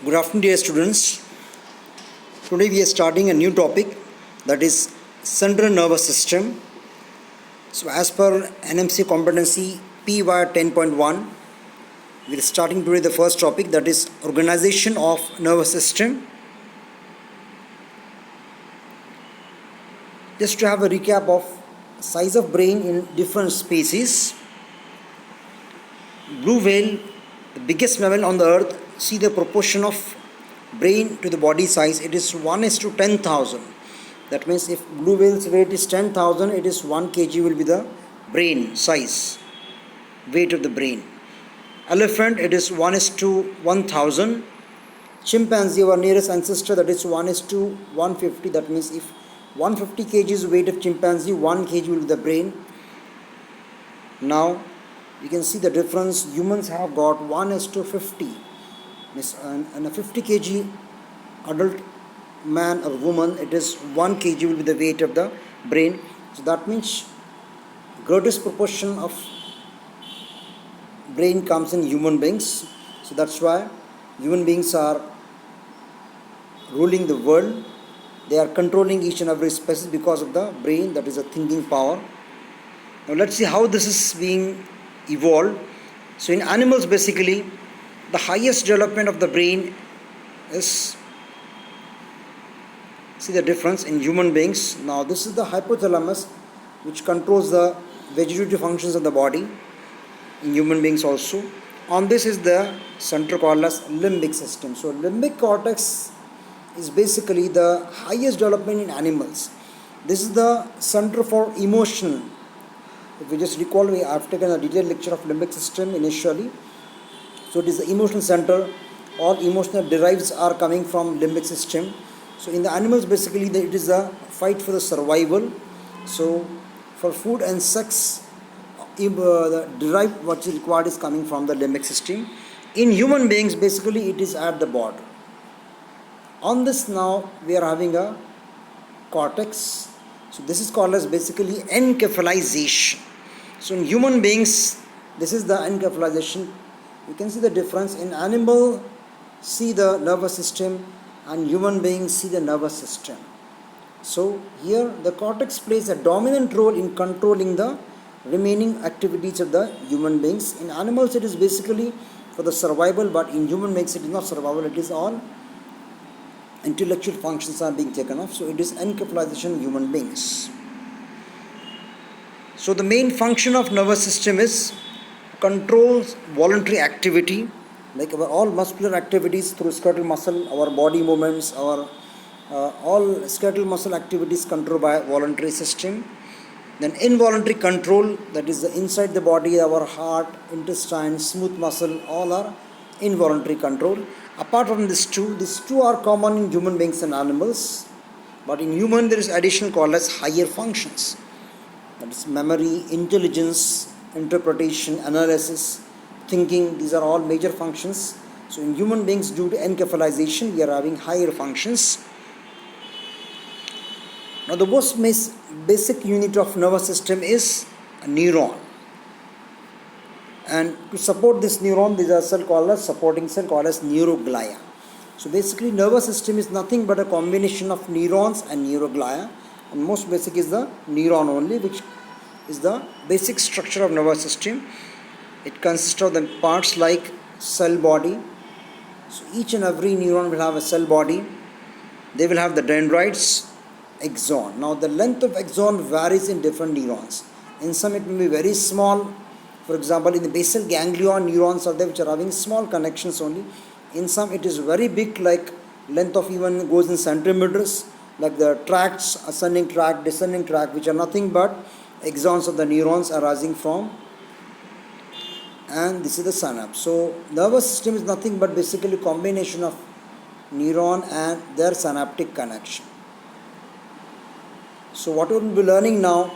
Good afternoon, dear students. Today we are starting a new topic, that is central nervous system. So, as per NMC competency PY 10.1, we are starting today the first topic, that is organization of nervous system. Just to have a recap of size of brain in different species. Blue whale, the biggest mammal on the earth, see the proportion of brain to the body size, it is 1:10,000. That means if blue whale's weight is 10,000, it is 1 kg will be the brain size, weight of the brain. Elephant, it is 1:1,000. Chimpanzee, our nearest ancestor, that is 1:150. That means if 150 kg is weight of chimpanzee, 1 kg will be the brain. Now you can see the difference. Humans have got 1:50. And a 50 kg adult man or woman, it is 1 kg will be the weight of the brain. So that means greatest proportion of brain comes in human beings. So that's why human beings are ruling the world. They are controlling each and every species because of the brain, that is a thinking power. Now let's see how this is being evolved. So in animals, basically the highest development of the brain is, see the difference in human beings. Now this is the hypothalamus, which controls the vegetative functions of the body in human beings also. On this is the center called as limbic system. So limbic cortex is basically the highest development in animals. This is the center for emotional. If you just recall, we have taken a detailed lecture of limbic system initially. So it is the emotional center. All emotional derives are coming from limbic system. So in the animals, basically it is a fight for the survival. So for food and sex, the derived what is required is coming from the limbic system. In human beings, basically it is at the border. On this now we are having a cortex. So this is called as basically encephalization. So in human beings, this is the encephalization. You can see the difference. In animal, see the nervous system, and human beings see the nervous system. So here the cortex plays a dominant role in controlling the remaining activities of the human beings. In animals it is basically for the survival, but in human beings it is not survival, it is all intellectual functions are being taken off. So it is encephalization of human beings. So the main function of nervous system is controls voluntary activity, like our all muscular activities through skeletal muscle, our body movements, our all skeletal muscle activities controlled by voluntary system. Then involuntary control, that is the inside the body, our heart, intestine, smooth muscle, all are involuntary control. Apart from these two are common in human beings and animals, but in human there is additional called as higher functions, that is memory, intelligence, interpretation, analysis, thinking. These are all major functions. So in human beings, due to encephalization, we are having higher functions. Now the most basic unit of nervous system is a neuron, and to support this neuron, there is a cell called as supporting cell called as neuroglia. So basically nervous system is nothing but a combination of neurons and neuroglia, and most basic is the neuron only, which is the basic structure of nervous system. It consists of the parts like cell body. So each and every neuron will have a cell body. They will have the dendrites, axon. Now the length of axon varies in different neurons. In some it may be very small. For example, in the basal ganglion, neurons are there which are having small connections only. In some it is very big, like length of even goes in centimeters, like the tracts, ascending tract, descending tract, which are nothing but axons of the neurons arising from, and this is the synapse. So nervous system is nothing but basically combination of neuron and their synaptic connection. So what we will be learning now,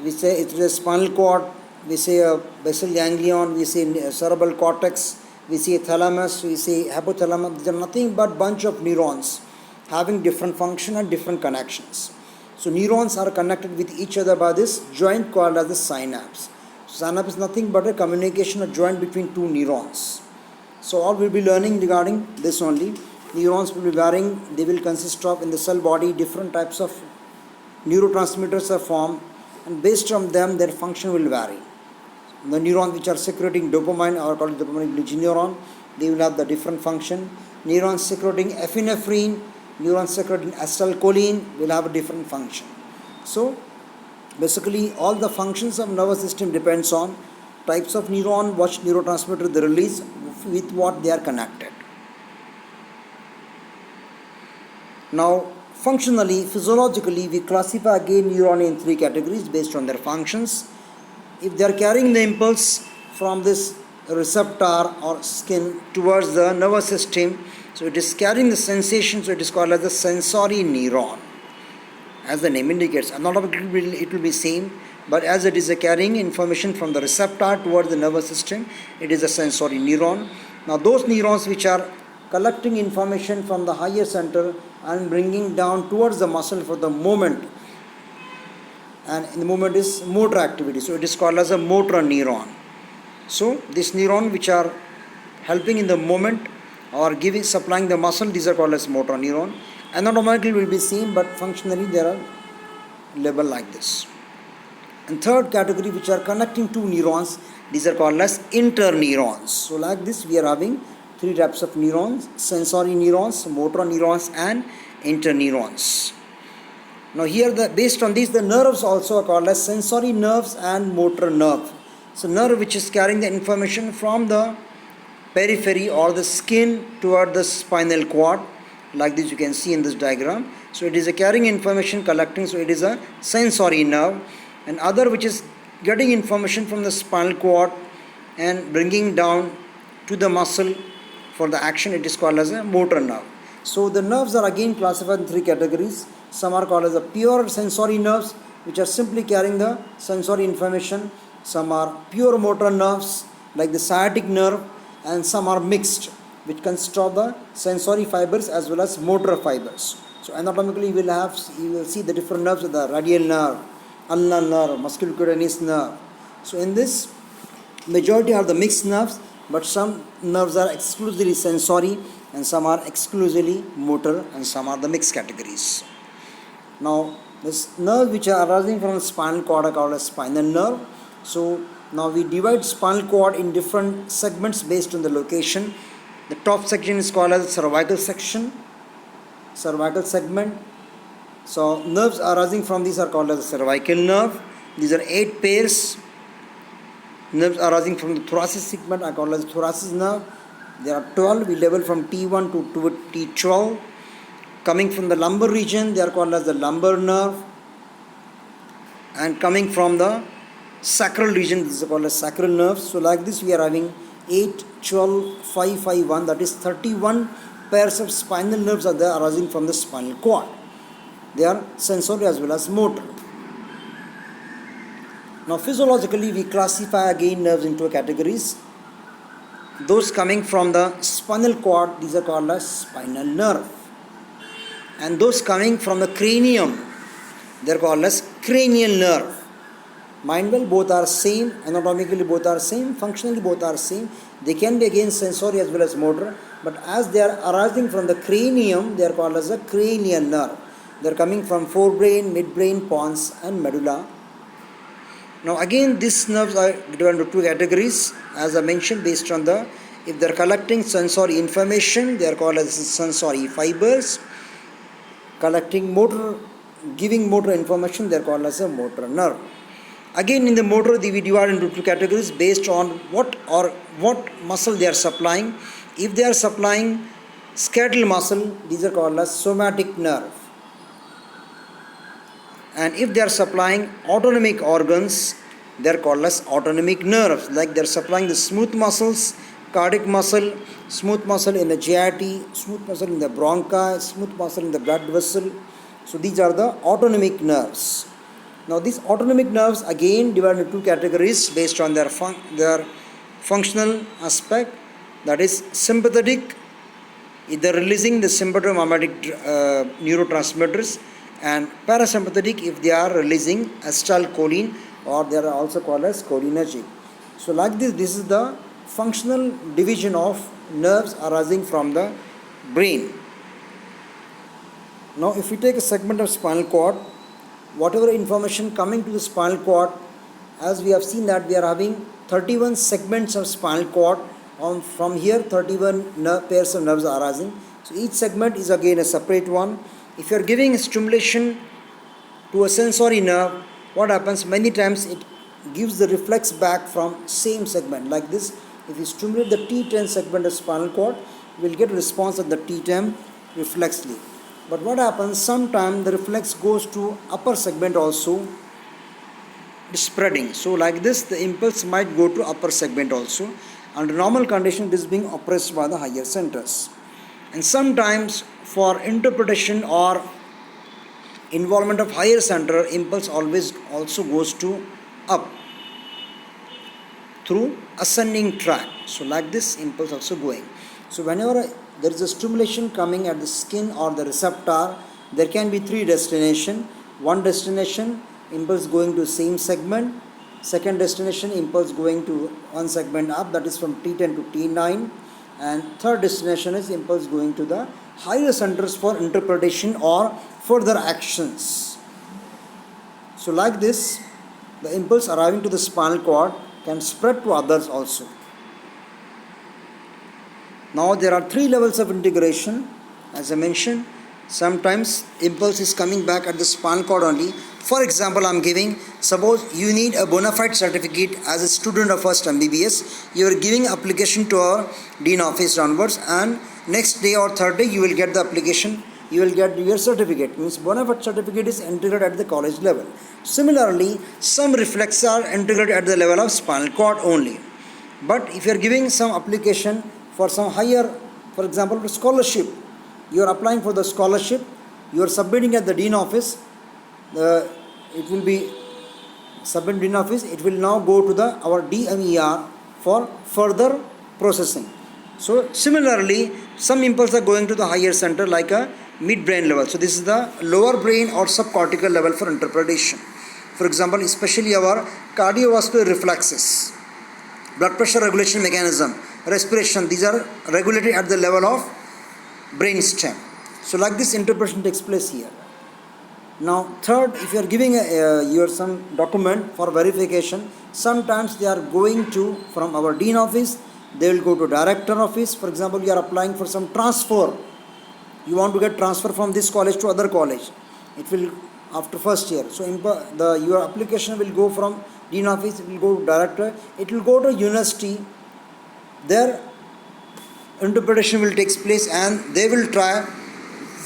we say it is a spinal cord, we say a basal ganglion, we say cerebral cortex, we say thalamus, we say hypothalamus. These are nothing but bunch of neurons having different function and different connections. So neurons are connected with each other by this joint called as the synapse. Synapse is nothing but a communication or joint between two neurons. So all we'll be learning regarding this only. Neurons will be varying, they will consist of in the cell body different types of neurotransmitters are formed, and based on them their function will vary. The neurons which are secreting dopamine are called dopaminergic neuron, they will have the different function. Neurons secreting epinephrine, neurons secreting acetylcholine will have a different function. So basically all the functions of nervous system depends on types of neuron, what neurotransmitter they release, with what they are connected. Now functionally, physiologically, we classify again neuron in three categories based on their functions. If they are carrying the impulse from this receptor or skin towards the nervous system, so it is carrying the sensation, so it is called as a sensory neuron. As the name indicates, not it will be same, but as it is carrying information from the receptor towards the nervous system, it is a sensory neuron. Now those neurons which are collecting information from the higher center and bringing down towards the muscle for the movement, and in the movement is motor activity, so it is called as a motor neuron. So this neuron which are helping in the movement or supplying the muscle, these are called as motor neuron. Anatomically will be same, but functionally they are labeled like this. And third category which are connecting two neurons, these are called as interneurons. So like this we are having three types of neurons: sensory neurons, motor neurons, and interneurons. Now here based on these the nerves also are called as sensory nerves and motor nerve. So nerve which is carrying the information from the periphery or the skin toward the spinal cord, like this you can see in this diagram. So it is a carrying information collecting, so it is a sensory nerve. And other which is getting information from the spinal cord and bringing down to the muscle for the action, it is called as a motor nerve. So the nerves are again classified in three categories. Some are called as the pure sensory nerves, which are simply carrying the sensory information. Some are pure motor nerves like the sciatic nerve, and some are mixed, which consist of the sensory fibers as well as motor fibers. So anatomically you will see the different nerves of the radial nerve, ulnar nerve, musculocutaneous nerve. So in this majority are the mixed nerves, but some nerves are exclusively sensory and some are exclusively motor and some are the mixed categories. Now this nerve which are arising from the spinal cord are called as spinal nerve. So now we divide spinal cord in different segments based on the location. The top section is called as cervical section, cervical segment. So nerves arising from these are called as cervical nerve. These are 8 pairs. Nerves arising from the thoracic segment are called as thoracic nerve. There are 12. We level from T1 to T12. Coming from the lumbar region, they are called as the lumbar nerve. And coming from the sacral region, this is called as sacral nerve. So like this we are having 8, 12, 5, 5, 1, that is 31 pairs of spinal nerves are there arising from the spinal cord. They are sensory as well as motor. Now physiologically we classify again nerves into categories. Those coming from the spinal cord, these are called as spinal nerve. And those coming from the cranium, they are called as cranial nerve. Mind well, both are same, anatomically both are same, functionally both are same. They can be again sensory as well as motor, but as they are arising from the cranium, they are called as a cranial nerve. They are coming from forebrain, midbrain, pons and medulla. Now again these nerves are divided into two categories, as I mentioned, based on the, if they are collecting sensory information, they are called as sensory fibers. Collecting motor, giving motor information, they are called as a motor nerve. Again in the motor we divide into two categories based on what muscle they are supplying. If they are supplying skeletal muscle, these are called as somatic nerve. And if they are supplying autonomic organs, they are called as autonomic nerves. Like they are supplying the smooth muscles, cardiac muscle, smooth muscle in the GIT, smooth muscle in the bronchi, smooth muscle in the blood vessel. So these are the autonomic nerves. Now these autonomic nerves again divided into two categories based on their functional aspect. That is sympathetic, either releasing the sympathomimetic neurotransmitters, and parasympathetic if they are releasing acetylcholine, or they are also called as cholinergic. So like this is the functional division of nerves arising from the brain. Now if we take a segment of spinal cord, whatever information coming to the spinal cord, as we have seen that we are having 31 segments of spinal cord. From here 31 pairs of nerves are arising. So each segment is again a separate one. If you are giving stimulation to a sensory nerve, what happens many times, it gives the reflex back from same segment. Like this, if you stimulate the T10 segment of spinal cord, you will get a response at the T10 reflexly. But what happens, sometimes the reflex goes to upper segment also, spreading. So like this, the impulse might go to upper segment also. Under normal condition, this is being oppressed by the higher centers. And sometimes for interpretation or involvement of higher center, impulse always also goes to up through ascending track. So like this, impulse also going. So whenever there is a stimulation coming at the skin or the receptor, there can be three destination. One destination, impulse going to same segment. Second destination, impulse going to one segment up, that is from T10 to T9. And third destination is impulse going to the higher centers for interpretation or further actions. So like this, the impulse arriving to the spinal cord can spread to others also. Now there are three levels of integration. As I mentioned, sometimes impulse is coming back at the spinal cord only. For example, I am giving, suppose you need a bona fide certificate as a student of first MBBS, you are giving application to our dean office onwards, and next day or third day you will get the application, you will get your certificate. Means bona fide certificate is integrated at the college level. Similarly, some reflexes are integrated at the level of spinal cord only. But if you are giving some application for some higher, for example, scholarship, you are applying for the scholarship, you are submitting at the dean office, it will be submitted dean office, it will now go to the our DMER for further processing. So similarly, some impulses are going to the higher center like a midbrain level. So this is the lower brain or subcortical level for interpretation. For example, especially our cardiovascular reflexes, blood pressure regulation mechanism, respiration, these are regulated at the level of brain stem. So like this, interpretation takes place here. Now third, if you are giving your some document for verification, sometimes they are going to from our dean office, they will go to director office. For example, you are applying for some transfer, you want to get transfer from this college to other college, it will after first year. So your application will go from dean office, it will go to director, it will go to university, their interpretation will take place and they will try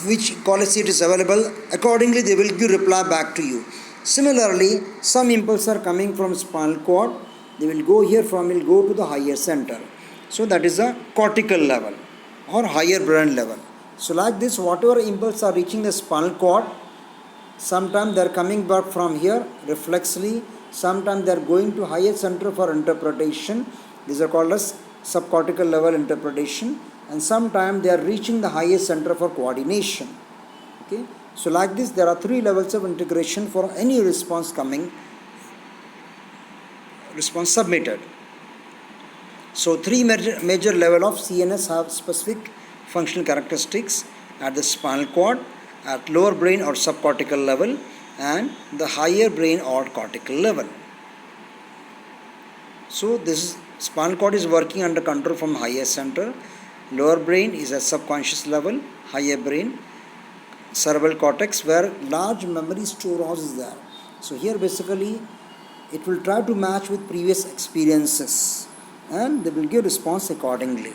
which college seat is available. Accordingly, they will give reply back to you. Similarly, some impulses are coming from spinal cord, they will go here from, will go to the higher center. So that is a cortical level or higher brain level. So like this, whatever impulses are reaching the spinal cord, sometimes they are coming back from here reflexly, sometimes they are going to higher center for interpretation. These are called as subcortical level interpretation, and sometimes they are reaching the highest center for coordination. Okay, so like this, there are three levels of integration for any response submitted. So three major level of CNS have specific functional characteristics at the spinal cord, at lower brain or subcortical level, and the higher brain or cortical level. So this spinal cord is working under control from higher center. Lower brain is at subconscious level, higher brain, cerebral cortex, where large memory storage is there. So here basically it will try to match with previous experiences and they will give response accordingly.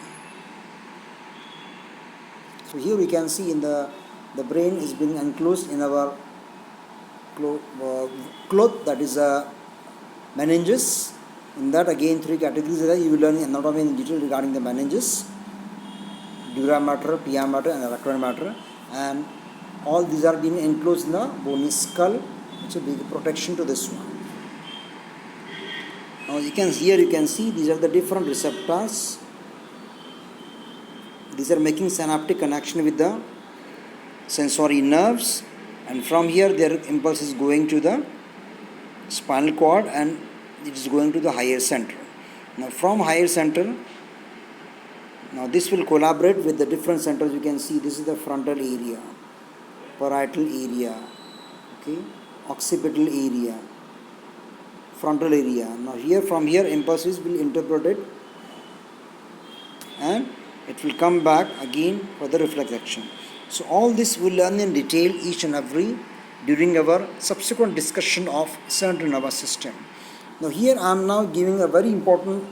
So here we can see in the brain is being enclosed in our cloth, that is a meninges. In that again three categories are there. You will learn anatomy in detail regarding the meninges, dura mater, pia mater and electron mater, and all these are being enclosed in the bony skull, which will be protection to this one. Now you can see these are the different receptors. These are making synaptic connection with the sensory nerves, and from here their impulse is going to the spinal cord and it is going to the higher center. Now from higher center, now this will collaborate with the different centers. You can see this is the frontal area, parietal area, okay, occipital area, frontal area. Now here, from here, impulses will interpret it and it will come back again for the reflex action. So all this we'll learn in detail each and every during our subsequent discussion of central nervous system. Now here I am now giving a very important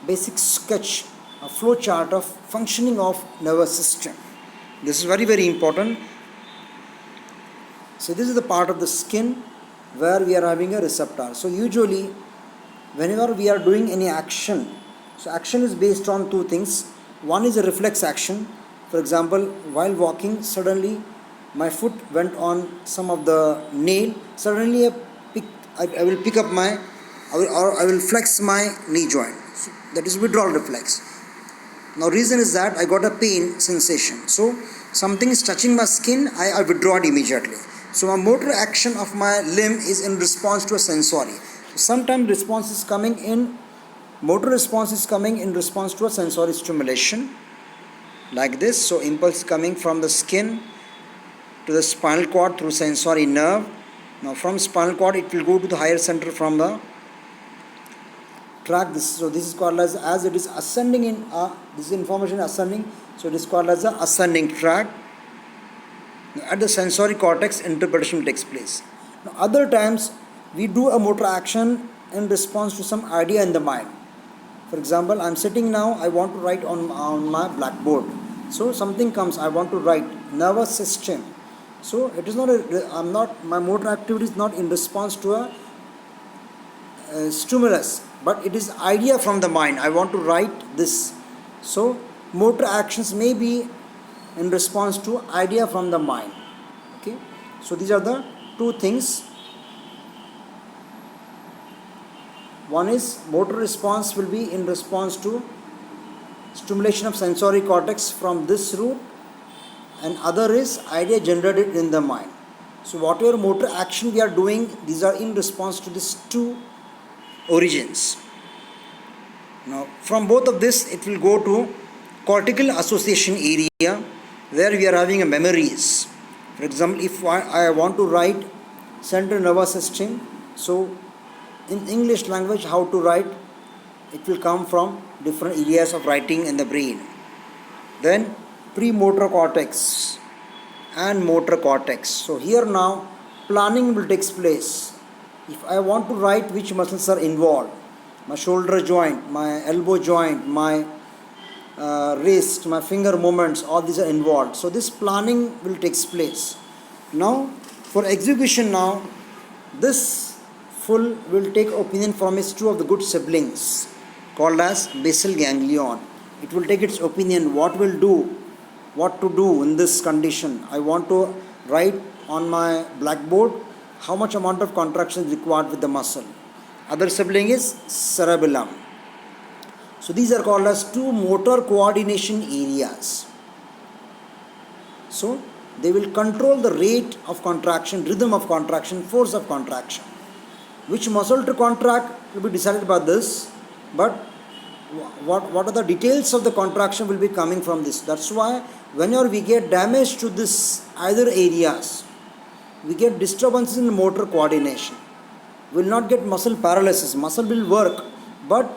basic sketch, a flow chart of functioning of nervous system. This is very, very important. So this is the part of the skin where we are having a receptor. So usually whenever we are doing any action, so action is based on two things. One is a reflex action. For example, while walking, suddenly my foot went on some of the nail. Suddenly I will pick up my, I will flex my knee joint. So that is withdrawal reflex. Now reason is that I got a pain sensation. So something is touching my skin, I withdraw it immediately. So my motor action of my limb is in response to a sensory. So sometimes response is coming in, motor response is coming in response to a sensory stimulation like this. So impulse coming from the skin to the spinal cord through sensory nerve. Now from spinal cord it will go to the higher center from the track. So this is called as it is ascending in this information ascending. So it is called as the ascending track. At the sensory cortex interpretation takes place. Now other times we do a motor action in response to some idea in the mind. For example, I am sitting now, I want to write on my blackboard. So something comes, I want to write, nervous system. So it is not my motor activity is not in response to a stimulus, but it is idea from the mind. I want to write this. So motor actions may be in response to idea from the mind. Okay, so these are the two things. One is motor response will be in response to stimulation of sensory cortex from this route, and other is idea generated in the mind. So whatever motor action we are doing, these are in response to these two origins. Now from both of this it will go to cortical association area, where we are having a memories. For example, if I want to write central nervous system, so in English language how to write, it will come from different areas of writing in the brain. Then premotor cortex and motor cortex. So here now planning will take place. If I want to write which muscles are involved, my shoulder joint, my elbow joint, my wrist, my finger movements, all these are involved. So this planning will take place. Now for execution, now this full will take opinion from its two of the good siblings called as basal ganglion. It will take its opinion what will do, what to do in this condition. I want to write on my blackboard, how much amount of contraction is required with the muscle. Other sibling is cerebellum. So these are called as two motor coordination areas. So they will control the rate of contraction, rhythm of contraction, force of contraction. Which muscle to contract will be decided by this, but what are the details of the contraction will be coming from this. That's why whenever we get damage to this either areas, we get disturbances in motor coordination. We will not get muscle paralysis. Muscle will work, but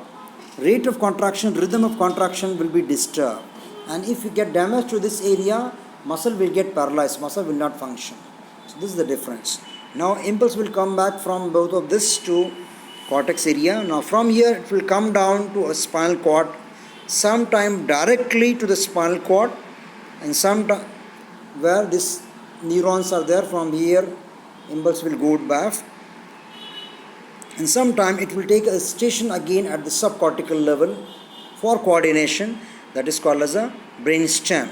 rate of contraction, rhythm of contraction will be disturbed. And if you get damage to this area, muscle will get paralyzed, muscle will not function. So this is the difference. Now impulse will come back from both of this to cortex area. Now from here it will come down to a spinal cord, sometime directly to the spinal cord, and sometime where these neurons are there, from here impulse will go back, and sometime it will take a station again at the subcortical level for coordination, that is called as a brainstem.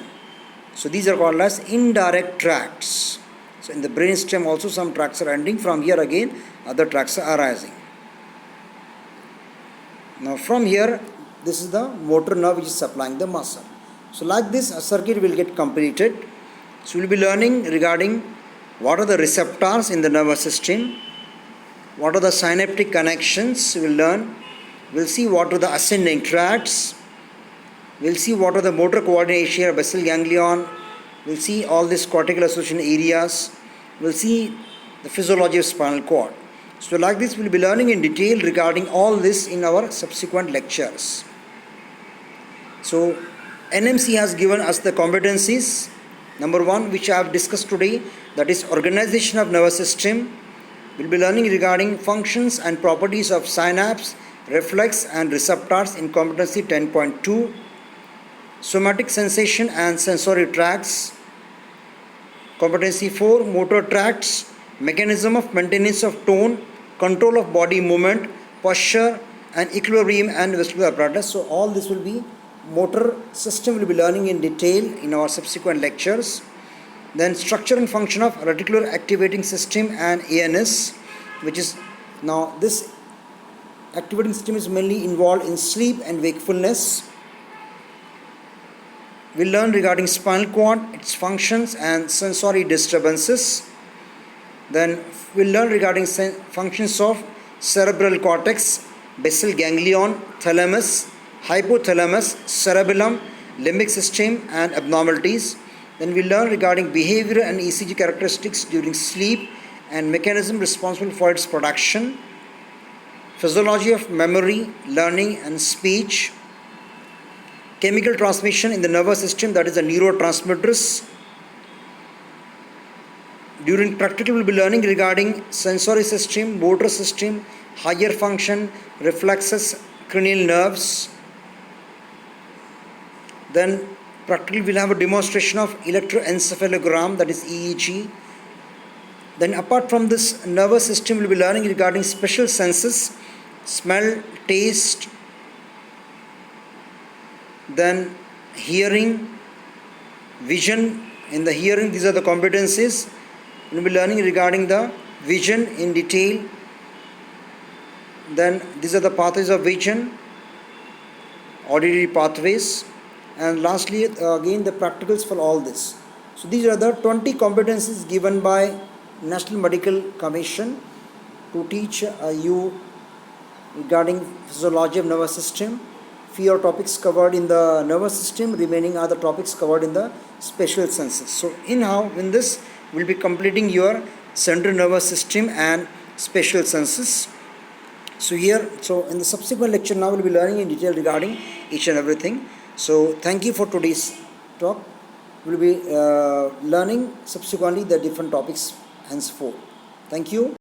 So these are called as indirect tracts. So in the brainstem also some tracts are ending, from here again other tracts are arising. Now from here, this is the motor nerve which is supplying the muscle. So like this a circuit will get completed. So we will be learning regarding what are the receptors in the nervous system, what are the synaptic connections. We will learn We'll see what are the ascending tracts. We'll see what are the motor coordination or basal ganglion. We'll see all these cortical association areas. We'll see the physiology of spinal cord. So like this, we'll be learning in detail regarding all this in our subsequent lectures. So NMC has given us the competencies. Number 1, which I have discussed today, that is organization of nervous system. We'll be learning regarding functions and properties of synapse, reflex and receptors in competency 10.2. Somatic sensation and sensory tracts. Competency 4, motor tracts, mechanism of maintenance of tone, control of body movement, posture and equilibrium and vestibular apparatus. So all this will be motor system will be learning in detail in our subsequent lectures. Then structure and function of reticular activating system and ANS, which is now this activating system is mainly involved in sleep and wakefulness. We'll learn regarding spinal cord, its functions and sensory disturbances. Then we'll learn regarding functions of cerebral cortex, basal ganglion, thalamus, hypothalamus, cerebellum, limbic system and abnormalities. Then we'll learn regarding behavior and ECG characteristics during sleep and mechanism responsible for its production. Physiology of memory, learning and speech. Chemical transmission in the nervous system, that is the neurotransmitters. During practical, we'll be learning regarding sensory system, motor system, higher function, reflexes, cranial nerves. Then practically we'll have a demonstration of electroencephalogram, that is EEG. Then apart from this nervous system, we'll be learning regarding special senses, smell, taste, then hearing, vision. In the hearing, these are the competencies. We'll be learning regarding the vision in detail. Then these are the pathways of vision, auditory pathways. And lastly, again the practicals for all this. So these are the 20 competencies given by National Medical Commission to teach you regarding physiology of nervous system. Few topics covered in the nervous system, remaining are the topics covered in the special senses. So in this we'll be completing your central nervous system and special senses. So in the subsequent lecture now we'll be learning in detail regarding each and everything. So thank you for today's talk. We'll be learning subsequently the different topics henceforth. Thank you.